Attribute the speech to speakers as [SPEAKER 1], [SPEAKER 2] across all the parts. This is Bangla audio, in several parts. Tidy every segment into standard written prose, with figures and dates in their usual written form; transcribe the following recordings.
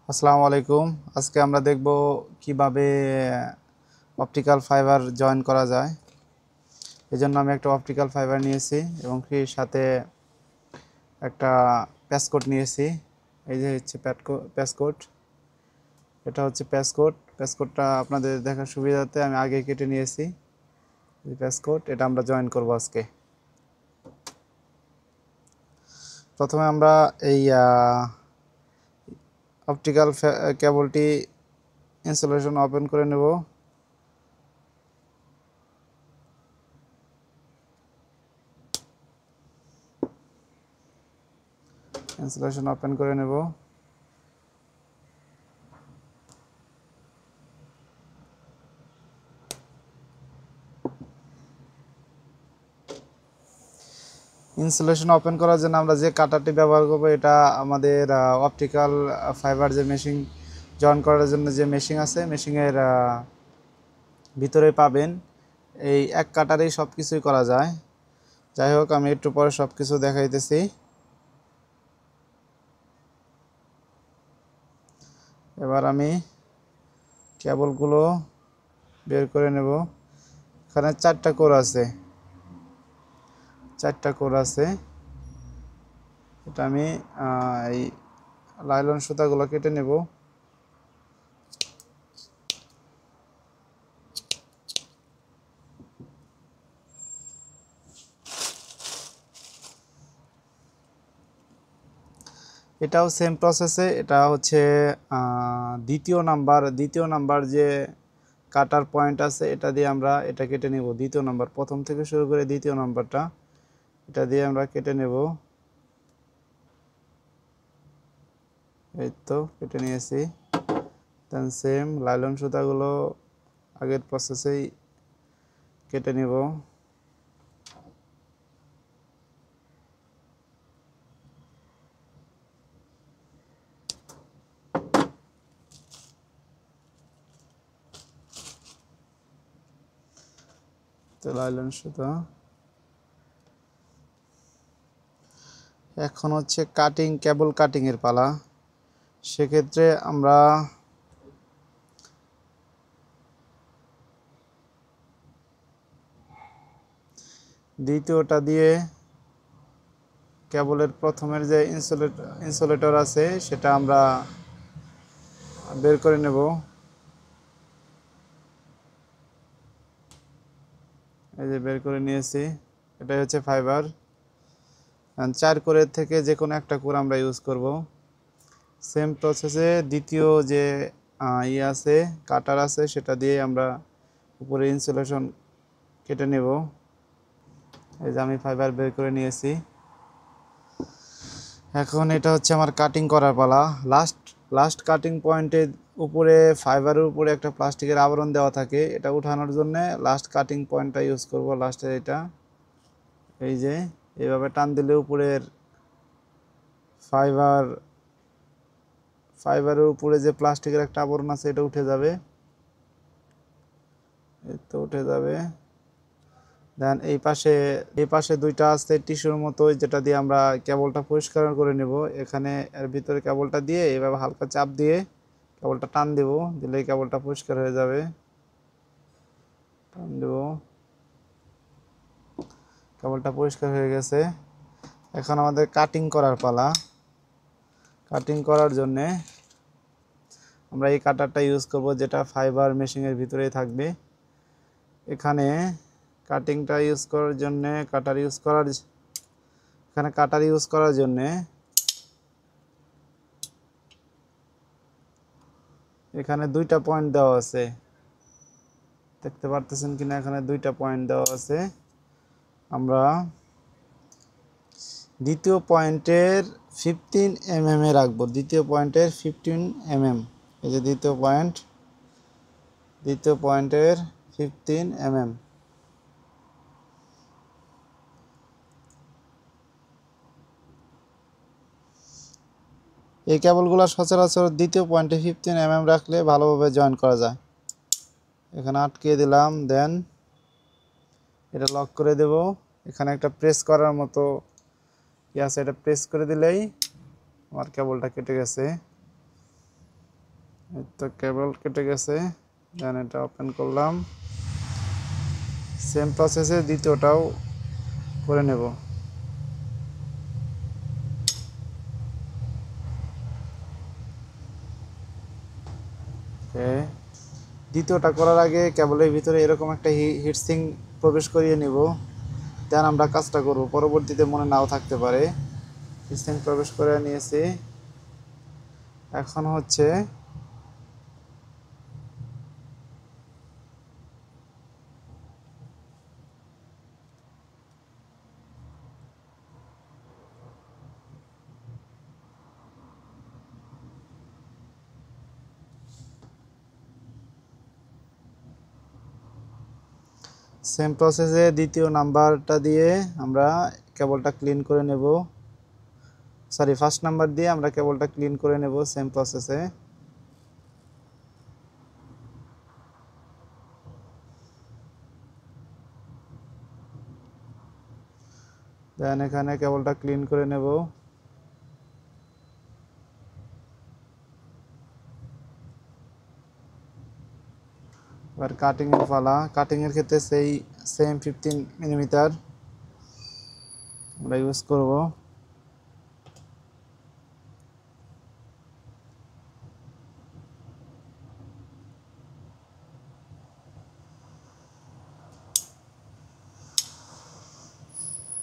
[SPEAKER 1] আসসালামু আলাইকুম। আজকে আমরা দেখব কিভাবে অপটিক্যাল ফাইবার জয়েন করা যায়। এজন্য আমি একটা অপটিক্যাল ফাইবার নিয়েছি এবং এর সাথে একটা প্যাসকোড নিয়েছি। এই যে হচ্ছে প্যাসকোড, এটা হচ্ছে প্যাসকোডটা আপনাদের দেখার সুবিধাতে আমি আগে কেটে নিয়েছি। এই প্যাসকোড এটা আমরা জয়েন করব আজকে। প্রথমে আমরা এই অপটিক্যাল কেবলটি ইনস্টলেশন ওপেন করে নেব। ইনস্টলেশন ওপেন করে নেব। ইনস্টলেশন ওপেন করার জন্য আমরা যে কাটারটি ব্যবহার করব এটা আমাদের অপটিক্যাল ফাইবার যে মেশিন জয়েন করার জন্য যে মেশিন আছে, মেশিনের ভিতরে পাবেন। এই এক কাটারেই সব কিছুই করা যায়। যাই হোক, আমি একটু পরে সব কিছু দেখাইতেছি। এবার আমি কেবলগুলো বের করে নেব। এখানে চারটা কোর আছে, এটা আমি এই লাইলন সুতাগুলো কেটে নেব। এটাও সেম প্রসেসে, এটা হচ্ছে দ্বিতীয় নাম্বার যে কাটার পয়েন্ট আছে এটা দিয়ে আমরা এটা কেটে নেব। দ্বিতীয় নাম্বার, প্রথম থেকে শুরু করে দ্বিতীয় নাম্বারটা এটা দিয়ে আমরা কেটে নেব। এই তো কেটে নিয়েছি। দেন সেম লাইলন সুতাগুলো আগের প্রসেসেই কেটে নেব। তো লাইলন সুতা, এখন হচ্ছে কেবল কাটিংয়ের পালা। সেক্ষেত্রে আমরা দ্বিতীয়টা দিয়ে কেবলের প্রথমের যে ইনসুলেটর আছে সেটা আমরা বের করে নেব। এই যে বের করে নিয়েছি, এটাই হচ্ছে ফাইবার। 4 কোরের থেকে যে কোনো একটা কোর আমরা ইউজ করব। সেম প্রসেসে দ্বিতীয় যে আছে কাটার আছে সেটা দিয়ে আমরা উপরে ইনসুলেশন কেটে নেব। এই যে আমি ফাইবার বের করে নিয়েছি। এখন এটা হচ্ছে আমার কাটিং করার পালা। লাস্ট কাটিং পয়েন্টের উপরে, ফাইবারের উপরে একটা প্লাস্টিকের আবরণ দেওয়া থাকে, এটা উঠানোর জন্য লাস্ট কাটিং পয়েন্টটা ইউজ করব। লাস্টের এটা এই যে এইভাবে টান দিলে উপরের ফাইবারের উপরে যে প্লাস্টিকের একটা আবরণ আছে এটা উঠে যাবে। এই তো উঠে যাবে। দেন এই পাশে দুইটা আছে টিস্যুর মতো, যেটা দিয়ে আমরা কেবলটা পরিষ্কার করে নেব। এখানে এর ভিতরে কেবলটা দিয়ে এইভাবে হালকা চাপ দিয়ে কেবলটা টান দেব, দিলেই কেবলটা পরিষ্কার হয়ে যাবে। টান দেব, কেবলটা পরিষ্কার হয়ে গেছে। এখন আমাদের কাটিং করার পালা। কাটিং করার জন্যে আমরা এই কাটারটা ইউজ করব, যেটা ফাইবার মেশিনের ভিতরেই থাকবে। এখানে কাটার ইউজ করার জন্যে এখানে দুইটা পয়েন্ট দেওয়া আছে, দেখতে পারতেছেন কিনা? এখানে দুইটা পয়েন্ট দেওয়া আছে। আমরা দ্বিতীয় পয়েন্টের 15 mm এ রাখবো। দ্বিতীয় পয়েন্টের 15 mm, এই যে দ্বিতীয় পয়েন্টের 15 mm। এই কেবলগুলো সচরাচর দ্বিতীয় পয়েন্টে 15 mm রাখলে ভালোভাবে জয়েন করা যায়। এখানে আটকে দিলাম, দেন এটা লক করে দেব। এখানে একটা প্রেস করার মতো আছে, এটা প্রেস করে দিলেই আমার কেবলটা কেটে গেছে। এই তো কেবল কেটে গেছে। দেন এটা ওপেন করলাম, সেম প্রসেসে দ্বিতীয়টাও করে নেব। ওকে, দ্বিতীয়টা করার আগে কেবলের ভিতরে এরকম একটা হিটসিং প্রবেশ করিয়ে নেব, দেন আমরা কাজটা করব, পরবর্তীতে মনে নাও থাকতে পারে। হিটসিং প্রবেশ করে নিয়েছি। এখন হচ্ছে সেম প্রসেসে দ্বিতীয় নাম্বারটা দিয়ে আমরা কেবলটা ক্লিন করে নেব, সরি ফার্স্ট নাম্বার দিয়ে আমরা কেবলটা ক্লিন করে নেব সেম প্রসেসে। দেন এখানে কেবলটা ক্লিন করে নেব। এবার কাটিং এর পালা। কাটিং এর ক্ষেত্রে সেই সেম 15 মিলিমিটার আমরা ইউজ করব।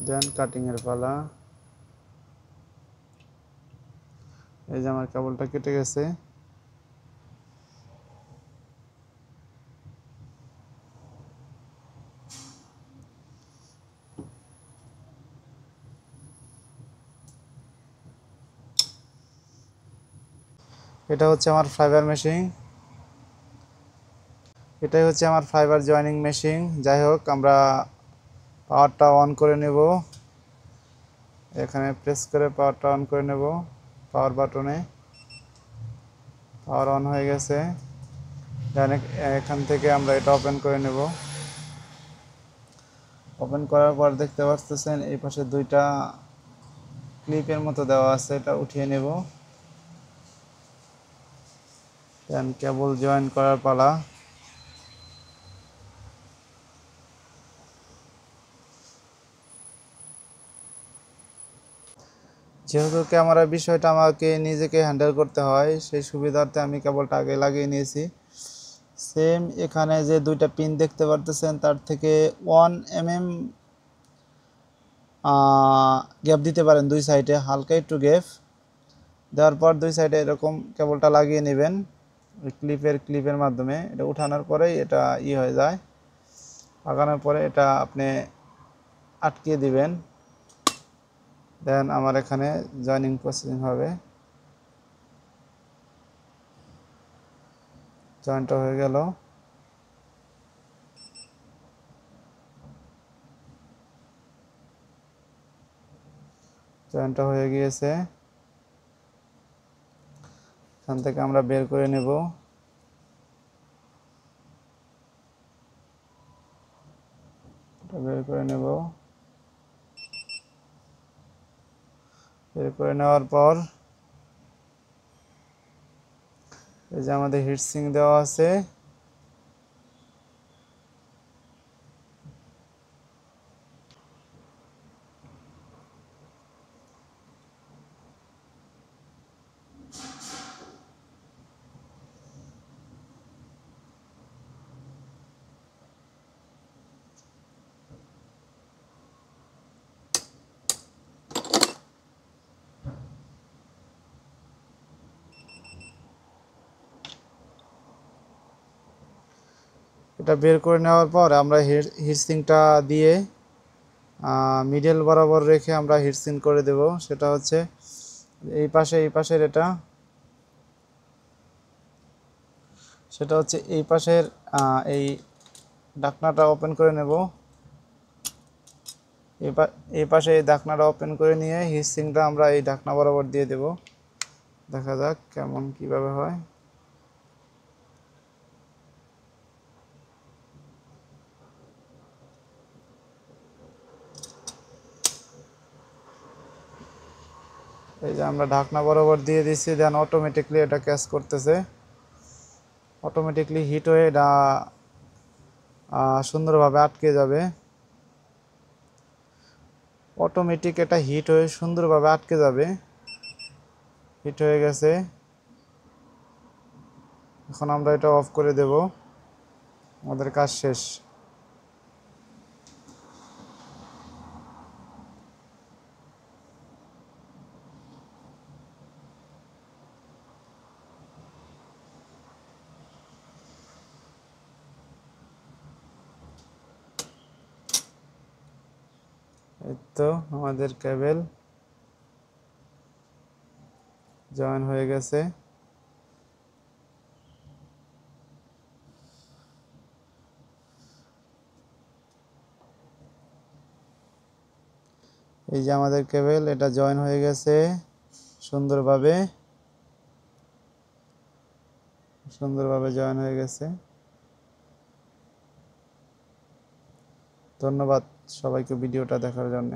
[SPEAKER 1] দেন কাটিং এর পালা। এই যে আমার কেবলটা কেটে গেছে। এটা হচ্ছে আমার ফাইবার মেশিন, এটাই হচ্ছে আমার ফাইবার জয়েনিং মেশিন। যাই হোক, আমরা পাওয়ারটা অন করে নেব, এখানে প্রেস করে পাওয়ারটা অন করে নেব, পাওয়ার বাটনে। পাওয়ার অন হয়ে গেছে। দেন এখান থেকে আমরা এটা ওপেন করে নেব। ওপেন করার পর দেখতে পাচ্ছেন এই পাশে দুইটা ক্লিপের মতো দেওয়া আছে, এটা উঠিয়ে নেব। দেন কেবল জয়েন করার পালা। যেহেতু ক্যামেরার বিষয়টা আমাকে নিজেকে হ্যান্ডেল করতে হয়, সেই সুবিধার্থে আমি কেবলটা আগে লাগিয়ে নিয়েছি। সেম এখানে যে দুইটা পিন দেখতে পারতেছেন তার থেকে 1 mm গ্যাপ দিতে পারেন দুই সাইডে, হালকা একটু গ্যাপ দেওয়ার পর দুই সাইডে এরকম কেবলটা লাগিয়ে নেবেন ওই ক্লিপের মাধ্যমে। এটা উঠানোর পরেই এটা হয়ে যায়। লাগানোর পরে এটা আপনি আটকিয়ে দিবেন। দেন আমার এখানে জয়েনিং প্রসেসিং হবে। জয়েন্টটা হয়ে গেল। জয়েন্টটা হয়ে গিয়েছে। এখান থেকে আমরা বের করে নেব। বের করে নেব। বের করে নেওয়ার পর এই যে আমাদের হিটসিং দেওয়া আছে, এটা বের করে নেওয়ার পর আমরা হিটসিংটা দিয়ে মিডল বরাবর রেখে আমরা হিটসিং করে দেব। সেটা হচ্ছে এই পাশের এটা, সেটা হচ্ছে এই পাশের এই ঢাকনাটা ওপেন করে নেব। এই পাশে এই ঢাকনাটা ওপেন করে নিয়ে হিটসিংটা আমরা এই ঢাকনা বরাবর দিয়ে দেব। দেখা যাক কেমন কিভাবে হয়। এই যে আমরা ঢাকনা বরাবর দিয়ে দিচ্ছি, দেন অটোমেটিকলি এটা ক্যাচ করতেছে। অটোমেটিকলি হিট হয়ে এটা সুন্দরভাবে আটকে যাবে। অটোমেটিক এটা হিট হয়ে সুন্দরভাবে আটকে যাবে। হিট হয়ে গেছে, এখন আমরা এটা অফ করে দেব, আমাদের কাজ শেষ। এই তো আমাদের কেবল জয়েন হয়ে গেছে। এই যে আমাদের কেবল এটা জয়েন হয়ে গেছে সুন্দরভাবে, জয়েন হয়ে গেছে। ধন্যবাদ সবাইকে ভিডিওটা দেখার জন্য।